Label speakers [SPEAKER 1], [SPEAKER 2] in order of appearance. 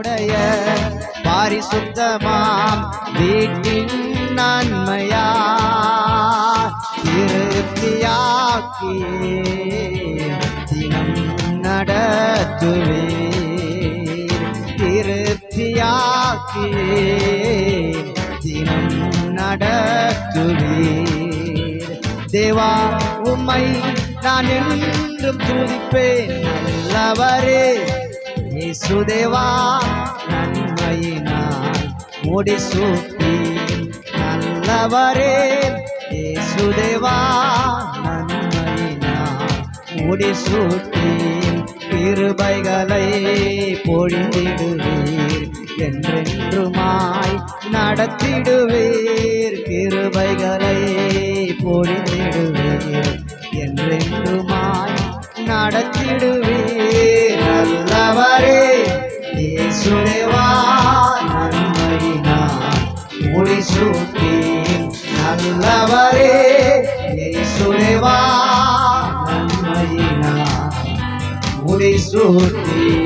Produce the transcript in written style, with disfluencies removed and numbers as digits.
[SPEAKER 1] உம்முடைய பாரிசுத்தமாம் வீட்டின் நன்மையா திருப்தியாக்கியே தினம் நடத்துவீர் திருப்தியாக்கியே தினம் நடத்துவீர் தேவா உம்மை நான் என்றும் துதிப்பேன் நல்லவரே இயேசுதேவா நன்மையினால் முடிசூட்டீர் நல்லவரே இயேசுதேவா நன்மையினால் முடிசூட்டீர் கிருபைகளை பொழிந்திடுவீர் என்றென்றுமாய் நடத்திடுவீர் கிருபைகளை பொழிந்திடுவீர் என்றென்றுமாய் நடத்திடுவீர் நல்லவரே இயேசுதேவா நன்மையினால் முடிசூட்டீர் நல்லவரே இயேசுதேவா நன்மையினால் முடிசூட்டீர்